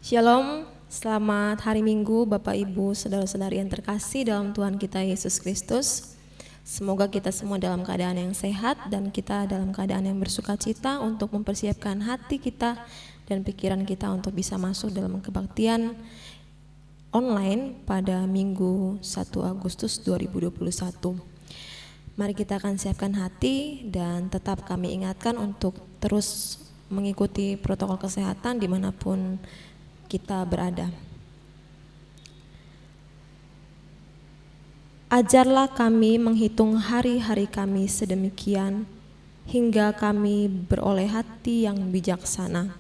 Shalom, selamat hari Minggu Bapak Ibu Saudara-saudari yang terkasih dalam Tuhan kita Yesus Kristus. Semoga kita semua dalam keadaan yang sehat dan kita dalam keadaan yang bersukacita untuk mempersiapkan hati kita dan pikiran kita untuk bisa masuk dalam kebaktian online pada Minggu 1 Agustus 2021. Mari kita akan siapkan hati dan tetap kami ingatkan untuk terus mengikuti protokol kesehatan dimanapun kita berada. Ajarlah kami menghitung hari-hari kami sedemikian hingga kami beroleh hati yang bijaksana.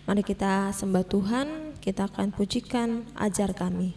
Mari kita sembah Tuhan, kita akan pujikan ajar kami.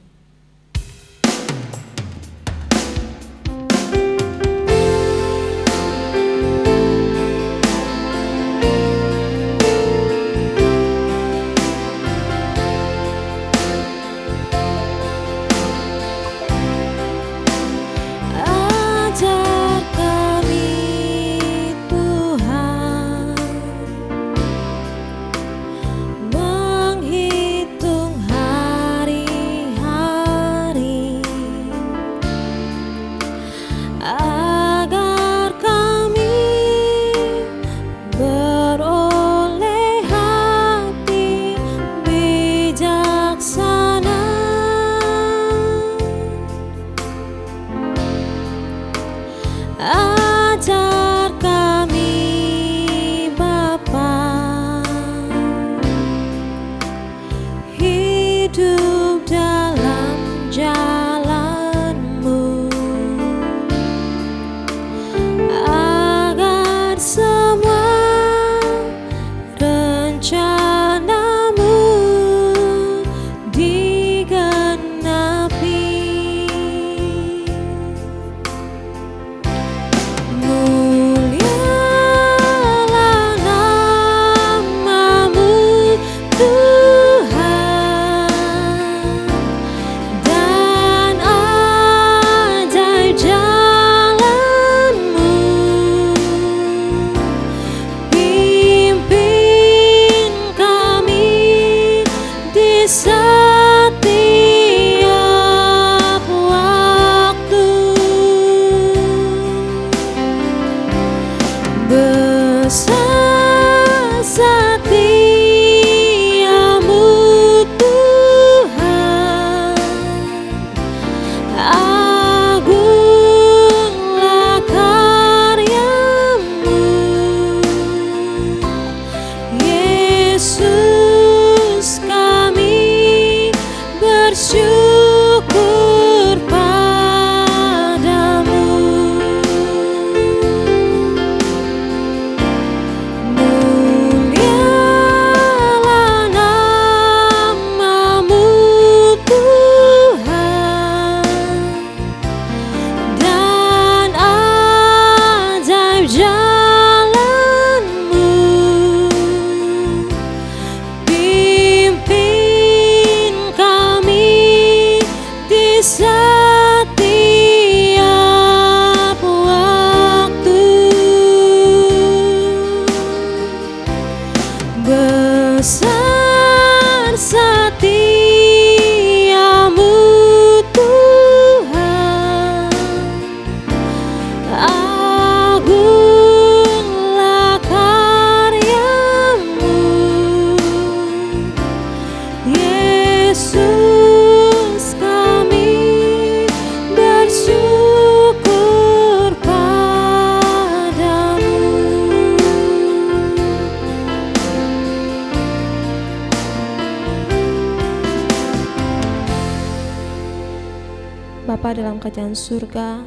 Bapa dalam kerajaan surga,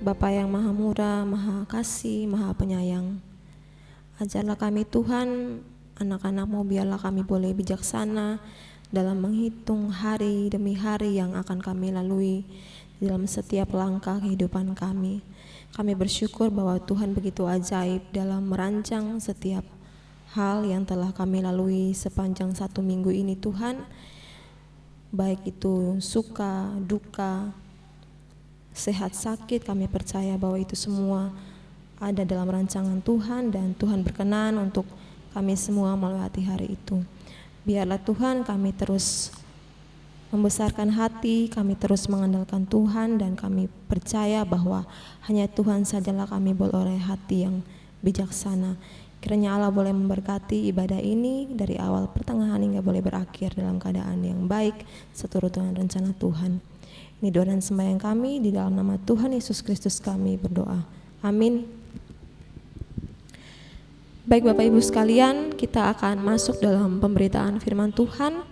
Bapa yang maha murah, maha kasih, maha penyayang. Ajarlah kami Tuhan, anak-anak-Mu, biarlah kami boleh bijaksana dalam menghitung hari demi hari yang akan kami lalui dalam setiap langkah kehidupan kami. Kami bersyukur bahwa Tuhan begitu ajaib dalam merancang setiap hal yang telah kami lalui sepanjang 1 minggu ini Tuhan. Baik itu suka, duka, sehat, sakit, kami percaya bahwa itu semua ada dalam rancangan Tuhan dan Tuhan berkenan untuk kami semua melewati hari itu. Biarlah Tuhan kami terus membesarkan hati, kami terus mengandalkan Tuhan, dan kami percaya bahwa hanya Tuhan sajalah kami beroleh hati yang bijaksana. Kiranya Allah boleh memberkati ibadah ini dari awal pertengahan hingga boleh berakhir dalam keadaan yang baik seturut dengan rencana Tuhan. Ini doa dan sembahyang kami, di dalam nama Tuhan Yesus Kristus kami berdoa. Amin. Baik Bapak Ibu sekalian, kita akan masuk dalam pemberitaan firman Tuhan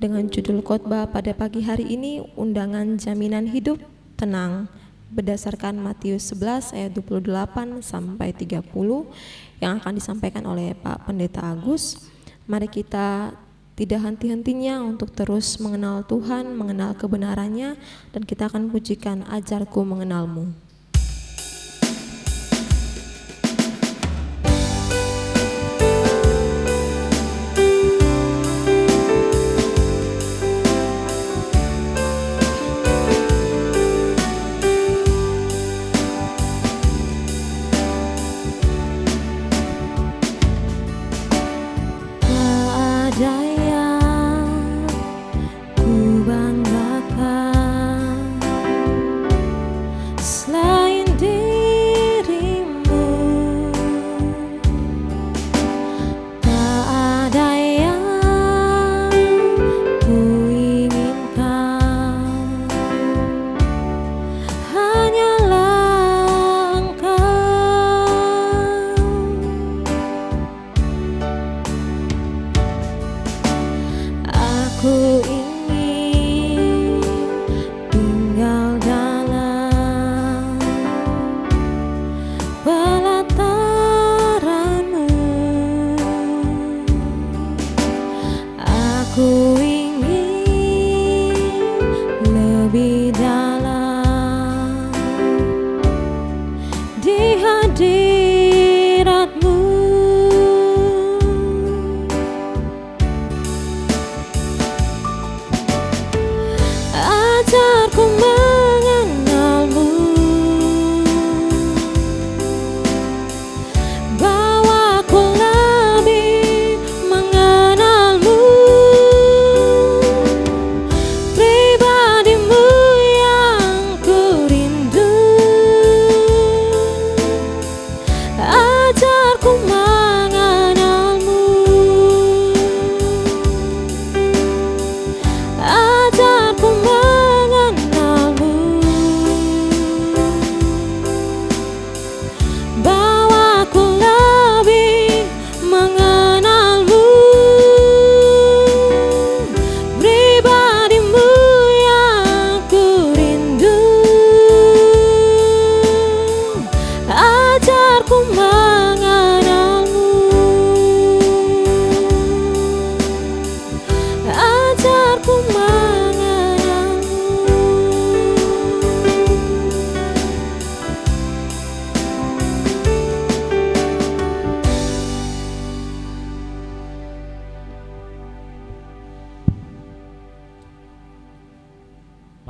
dengan judul khotbah pada pagi hari ini, undangan jaminan hidup tenang, berdasarkan Matius 11 ayat 28 sampai 30 yang akan disampaikan oleh Pak Pendeta Agus. Mari kita tidak henti-hentinya untuk terus mengenal Tuhan, mengenal kebenarannya, dan kita akan pujikan Ajarku Mengenalmu.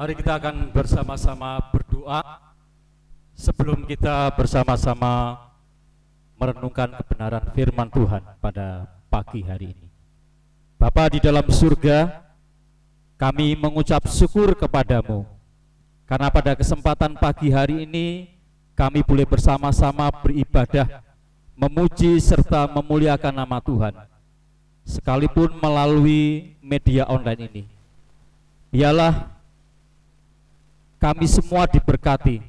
Mari kita akan bersama-sama berdoa sebelum kita bersama-sama merenungkan kebenaran firman Tuhan pada pagi hari ini. Bapa di dalam surga, kami mengucap syukur kepadamu karena pada kesempatan pagi hari ini kami boleh bersama-sama beribadah, memuji serta memuliakan nama Tuhan, sekalipun melalui media online ini. Biarlah kami semua diberkati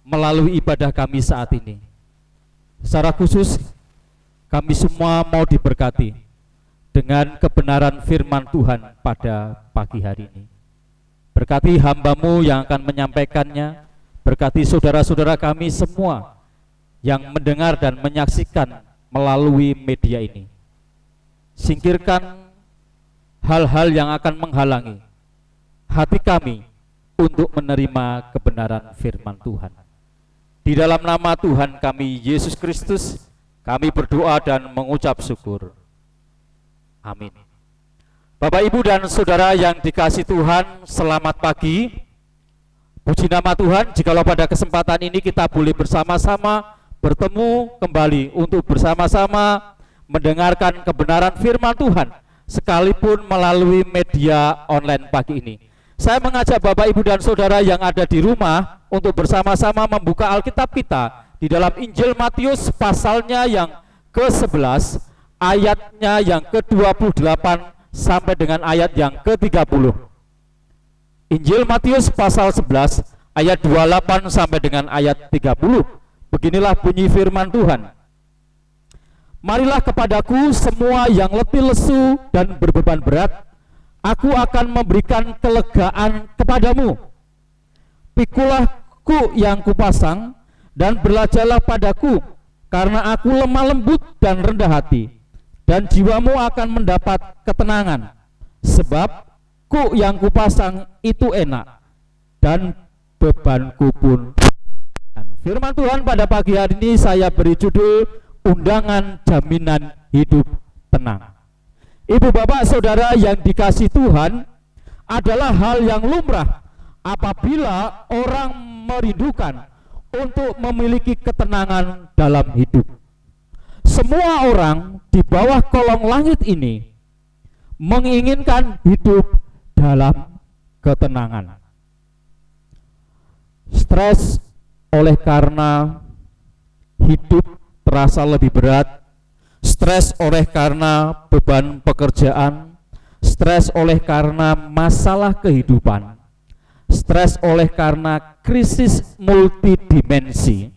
melalui ibadah kami saat ini. Secara khusus kami semua mau diberkati dengan kebenaran firman Tuhan pada pagi hari ini. Berkati hamba-Mu yang akan menyampaikannya, berkati saudara-saudara kami semua yang mendengar dan menyaksikan melalui media ini. Singkirkan hal-hal yang akan menghalangi hati kami untuk menerima kebenaran firman Tuhan. Di dalam nama Tuhan kami Yesus Kristus, kami berdoa dan mengucap syukur. Amin. Bapak, Ibu, dan saudara yang dikasihi Tuhan, selamat pagi. Puji nama Tuhan, jikalau pada kesempatan ini kita boleh bersama-sama bertemu kembali untuk bersama-sama mendengarkan kebenaran firman Tuhan, sekalipun melalui media online pagi ini. Saya mengajak Bapak, Ibu, dan Saudara yang ada di rumah untuk bersama-sama membuka Alkitab kita di dalam Injil Matius pasalnya yang ke-11, ayatnya yang ke-28 sampai dengan ayat yang ke-30. Injil Matius pasal 11 ayat 28 sampai dengan ayat 30. Beginilah bunyi firman Tuhan. Marilah kepadaku semua yang letih lesu dan berbeban berat, aku akan memberikan kelegaan kepadamu. Pikulah kuk yang kupasang dan belajarlah padaku, karena aku lemah lembut dan rendah hati, dan jiwamu akan mendapat ketenangan. Sebab kuk yang kupasang itu enak, dan bebanku pun. Firman Tuhan pada pagi hari ini saya beri judul Undangan Jaminan Hidup Tenang. Ibu, bapak, saudara yang dikasihi Tuhan, adalah hal yang lumrah apabila orang merindukan untuk memiliki ketenangan dalam hidup. Semua orang di bawah kolong langit ini menginginkan hidup dalam ketenangan. Stres oleh karena hidup terasa lebih berat, stres oleh karena beban pekerjaan, stres oleh karena masalah kehidupan, stres oleh karena krisis multidimensi.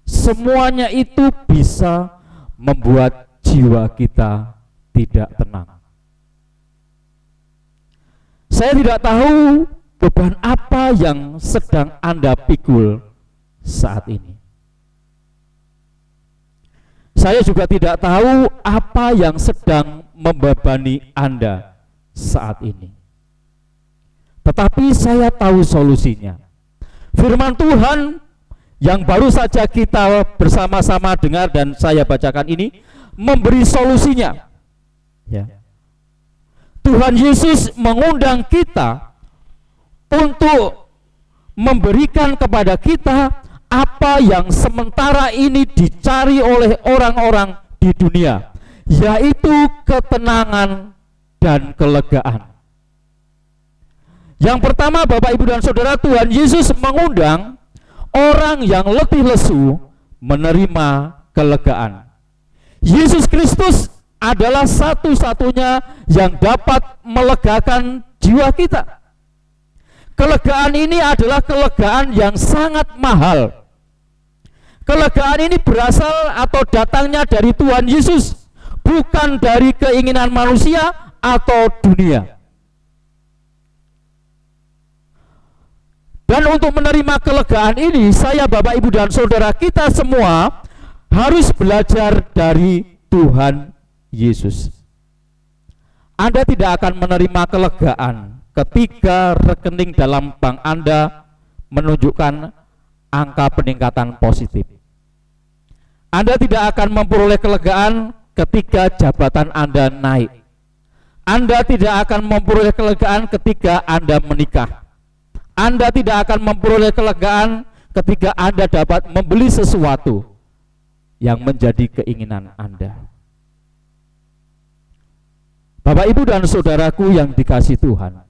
Semuanya itu bisa membuat jiwa kita tidak tenang. Saya tidak tahu beban apa yang sedang Anda pikul saat ini. Saya juga tidak tahu apa yang sedang membebani Anda saat ini. Tetapi saya tahu solusinya. Firman Tuhan yang baru saja kita bersama-sama dengar dan saya bacakan ini memberi solusinya. Ya. Tuhan Yesus mengundang kita untuk memberikan kepada kita apa yang sementara ini dicari oleh orang-orang di dunia, yaitu ketenangan dan kelegaan. Yang pertama, Bapak, Ibu, dan Saudara, Tuhan Yesus mengundang orang yang letih lesu menerima kelegaan. Yesus Kristus adalah satu-satunya yang dapat melegakan jiwa kita. Kelegaan ini adalah kelegaan yang sangat mahal. Kelegaan ini berasal atau datangnya dari Tuhan Yesus, bukan dari keinginan manusia atau dunia. Dan untuk menerima kelegaan ini, saya, Bapak, Ibu, dan Saudara, kita semua harus belajar dari Tuhan Yesus. Anda tidak akan menerima kelegaan ketika rekening dalam bank Anda menunjukkan angka peningkatan positif. Anda tidak akan memperoleh kelegaan ketika jabatan Anda naik. Anda tidak akan memperoleh kelegaan ketika Anda menikah. Anda tidak akan memperoleh kelegaan ketika Anda dapat membeli sesuatu yang menjadi keinginan Anda. Bapak, Ibu, dan Saudaraku yang dikasihi Tuhan,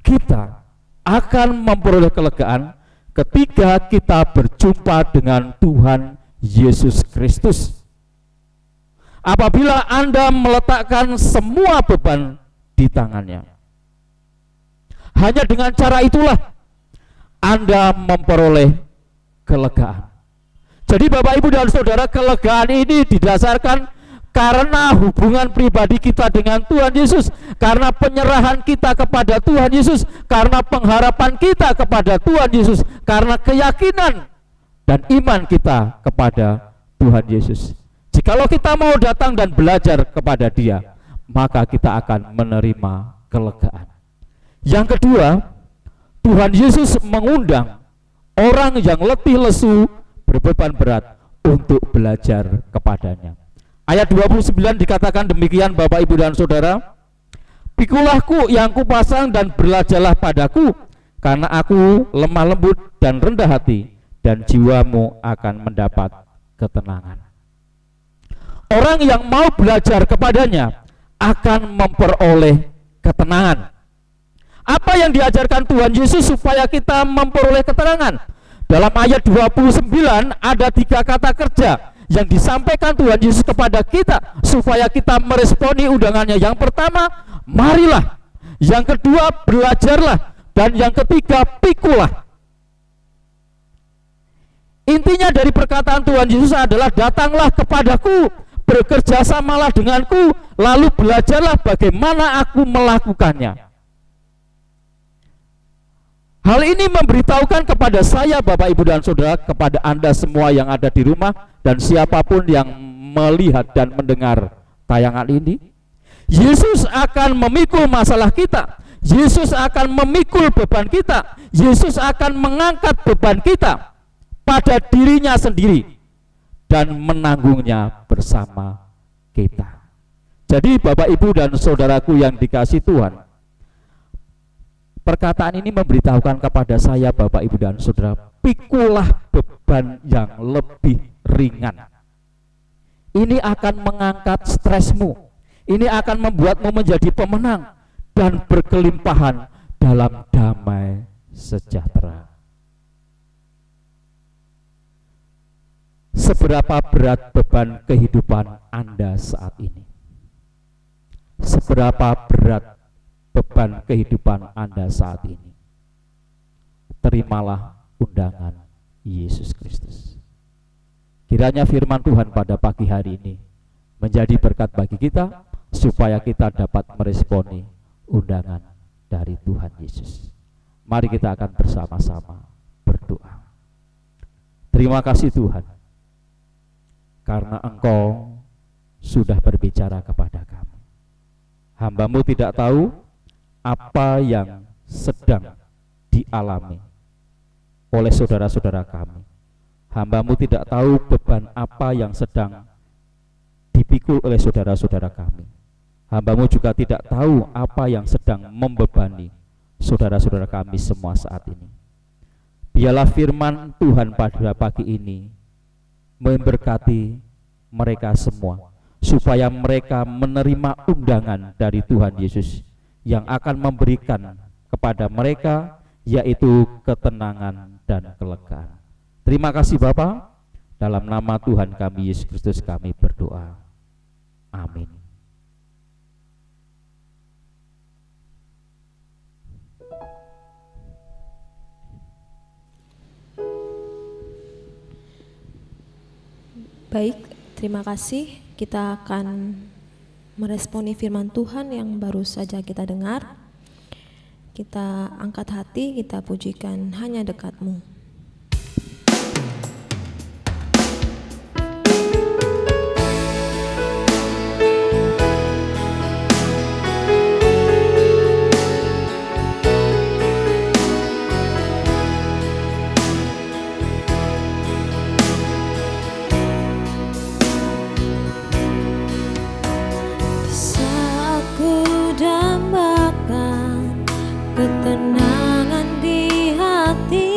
kita akan memperoleh kelegaan ketika kita berjumpa dengan Tuhan Yesus Kristus. Apabila Anda meletakkan semua beban di tangannya, hanya dengan cara itulah Anda memperoleh kelegaan. Jadi Bapak, Ibu, dan Saudara, kelegaan ini didasarkan karena hubungan pribadi kita dengan Tuhan Yesus, karena penyerahan kita kepada Tuhan Yesus, karena pengharapan kita kepada Tuhan Yesus, karena keyakinan dan iman kita kepada Tuhan Yesus. Jikalau kita mau datang dan belajar kepada Dia, maka kita akan menerima kelegaan. Yang kedua, Tuhan Yesus mengundang orang yang letih lesu berbeban berat untuk belajar kepadanya. Ayat 29 dikatakan demikian, Bapak, Ibu, dan Saudara, pikulah kuk yang kupasang dan belajarlah padaku, karena aku lemah lembut dan rendah hati, dan jiwamu akan mendapat ketenangan. orang yang mau belajar kepadanya akan memperoleh ketenangan. Apa yang diajarkan Tuhan Yesus supaya kita memperoleh ketenangan? Dalam ayat 29 ada 3 kata kerja yang disampaikan Tuhan Yesus kepada kita supaya kita meresponi undangannya. Yang pertama, marilah. Yang kedua, belajarlah. Dan yang ketiga, pikulah. Intinya dari perkataan Tuhan Yesus adalah datanglah kepadaku, bekerjasamalah denganku, lalu belajarlah bagaimana aku melakukannya. Hal ini memberitahukan kepada saya, Bapak, Ibu, dan Saudara, kepada Anda semua yang ada di rumah dan siapapun yang melihat dan mendengar tayangan ini, Yesus akan memikul masalah kita, Yesus akan memikul beban kita, Yesus akan mengangkat beban kita pada dirinya sendiri dan menanggungnya bersama kita. Jadi Bapak, Ibu, dan Saudaraku yang dikasihi Tuhan, perkataan ini memberitahukan kepada saya, Bapak, Ibu, dan Saudara, pikulah beban yang lebih ringan. Ini akan mengangkat stresmu. Ini akan membuatmu menjadi pemenang dan berkelimpahan dalam damai sejahtera. Seberapa berat beban kehidupan Anda saat ini? Seberapa berat beban kehidupan Anda saat ini? Terimalah undangan Yesus Kristus. Kiranya firman Tuhan pada pagi hari ini menjadi berkat bagi kita, supaya kita dapat meresponi undangan dari Tuhan Yesus. Mari kita akan bersama-sama berdoa. Terima kasih Tuhan, karena Engkau sudah berbicara kepada kami. Hamba-Mu tidak tahu apa yang sedang dialami oleh saudara-saudara kami. Hamba-Mu tidak tahu beban apa yang sedang dipikul oleh saudara-saudara kami. Hamba-Mu juga tidak tahu apa yang sedang membebani saudara-saudara kami semua saat ini. Biarlah firman Tuhan pada pagi ini memberkati mereka semua, supaya mereka menerima undangan dari Tuhan Yesus yang akan memberikan kepada mereka, yaitu ketenangan dan kelegaan. Terima kasih Bapa, dalam nama Tuhan kami Yesus Kristus kami berdoa. Amin. Baik, terima kasih. Kita akan meresponi firman Tuhan yang baru saja kita dengar. Kita angkat hati, kita pujikan Hanya Dekat-Mu. Ketenangan di hati,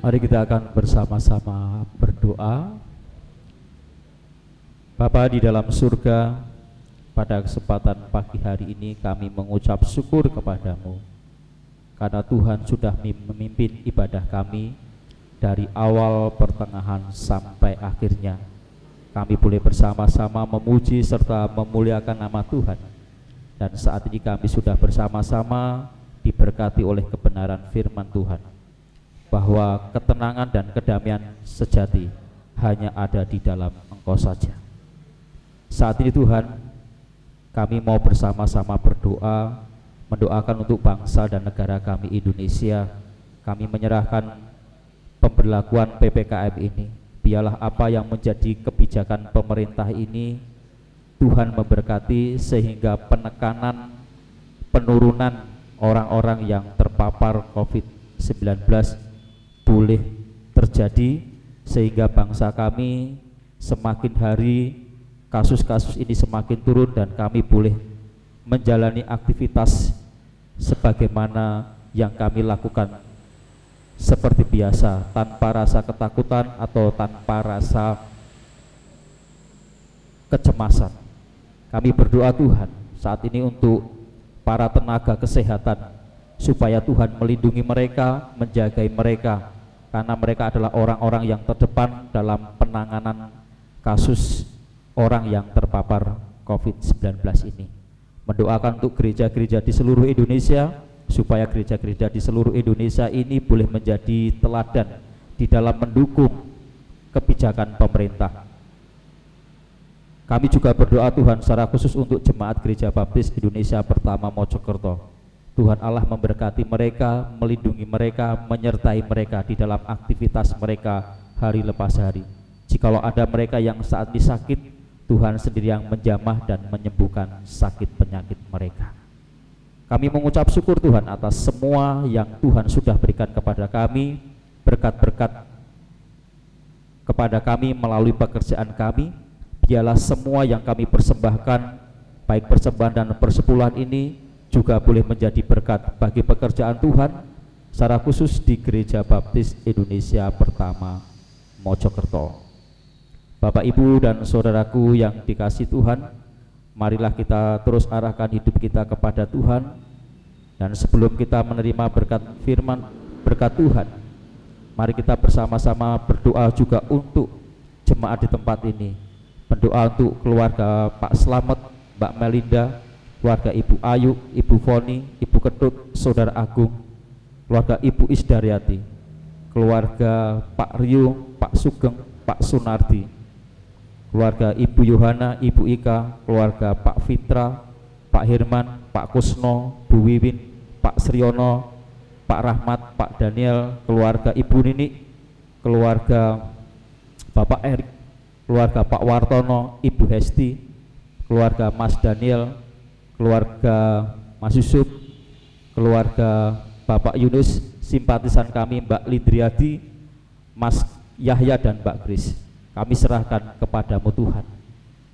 Mari kita akan bersama-sama berdoa. Bapa di dalam surga, pada kesempatan pagi hari ini kami mengucap syukur kepadamu karena Tuhan sudah memimpin ibadah kami dari awal, pertengahan, sampai akhirnya. Kami boleh bersama-sama memuji serta memuliakan nama Tuhan. Dan saat ini kami sudah bersama-sama diberkati oleh kebenaran firman Tuhan, bahwa ketenangan dan kedamaian sejati hanya ada di dalam Engkau saja. Saat ini Tuhan, kami mau bersama-sama berdoa, mendoakan untuk bangsa dan negara kami Indonesia. Kami menyerahkan pemberlakuan PPKM ini. Biarlah apa yang menjadi kebijakan pemerintah ini Tuhan memberkati, sehingga penekanan, penurunan orang-orang yang terpapar COVID-19 boleh terjadi, sehingga bangsa kami semakin hari kasus-kasus ini semakin turun dan kami boleh menjalani aktivitas sebagaimana yang kami lakukan seperti biasa, tanpa rasa ketakutan atau tanpa rasa kecemasan. Kami berdoa Tuhan saat ini untuk para tenaga kesehatan, supaya Tuhan melindungi mereka, menjagai mereka, karena mereka adalah orang-orang yang terdepan dalam penanganan kasus orang yang terpapar COVID-19 ini. Mendoakan untuk gereja-gereja di seluruh Indonesia, supaya gereja-gereja di seluruh Indonesia ini boleh menjadi teladan di dalam mendukung kebijakan pemerintah. Kami juga berdoa Tuhan secara khusus untuk Jemaat Gereja Baptis Indonesia Pertama Mojokerto. Tuhan Allah memberkati mereka, melindungi mereka, menyertai mereka di dalam aktivitas mereka hari lepas hari. Jikalau ada mereka yang saat ini sakit, Tuhan sendiri yang menjamah dan menyembuhkan sakit penyakit mereka. Kami mengucap syukur Tuhan atas semua yang Tuhan sudah berikan kepada kami, berkat-berkat kepada kami melalui pekerjaan kami. Biarlah semua yang kami persembahkan, baik persembahan dan persepuluhan ini, juga boleh menjadi berkat bagi pekerjaan Tuhan, secara khusus di Gereja Baptis Indonesia Pertama Mojokerto. Bapak, Ibu, dan saudaraku yang dikasihi Tuhan, marilah kita terus arahkan hidup kita kepada Tuhan. Dan sebelum kita menerima berkat firman, berkat Tuhan, mari kita bersama-sama berdoa juga untuk jemaat di tempat ini. Berdoa untuk keluarga Pak Slamet, Mbak Melinda, keluarga Ibu Ayu, Ibu Foni, Ibu Ketut, Saudara Agung, keluarga Ibu Isdaryati, keluarga Pak Rio, Pak Sugeng, Pak Sunardi, keluarga Ibu Yohana, Ibu Ika, keluarga Pak Fitra, Pak Hirman, Pak Kusno, Bu Wiwin, Pak Sriono, Pak Rahmat, Pak Daniel, keluarga Ibu Nini, keluarga Bapak Erik, keluarga Pak Wartono, Ibu Hesti, keluarga Mas Daniel, keluarga Mas Yusuf, keluarga Bapak Yunus, simpatisan kami Mbak Lidriadi, Mas Yahya, dan Mbak Kris. Kami serahkan kepadamu Tuhan.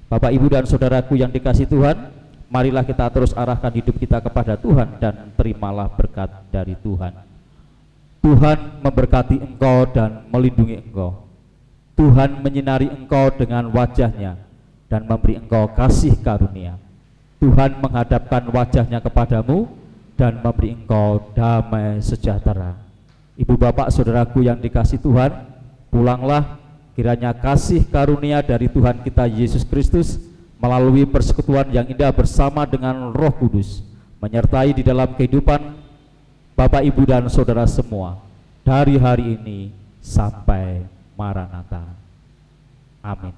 Bapak, Ibu, dan saudaraku yang dikasihi Tuhan, marilah kita terus arahkan hidup kita kepada Tuhan dan terimalah berkat dari Tuhan. Tuhan memberkati engkau dan melindungi engkau. Tuhan menyinari engkau dengan wajah-Nya dan memberi engkau kasih karunia. Tuhan menghadapkan wajah-Nya kepadamu dan memberi engkau damai sejahtera. Ibu, bapak, saudaraku yang dikasihi Tuhan, pulanglah, kiranya kasih karunia dari Tuhan kita Yesus Kristus melalui persekutuan yang indah bersama dengan Roh Kudus menyertai di dalam kehidupan Bapak, Ibu, dan saudara semua dari hari ini sampai Maranatha. Amin.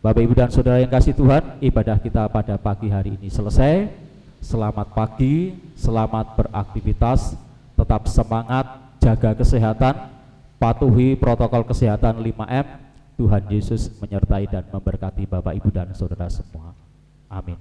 Bapak, Ibu, dan saudara yang kasih Tuhan, ibadah kita pada pagi hari ini selesai. Selamat pagi, selamat beraktivitas, tetap semangat, jaga kesehatan, patuhi protokol kesehatan 5M. Tuhan Yesus menyertai dan memberkati Bapak, Ibu, dan saudara semua. Amin.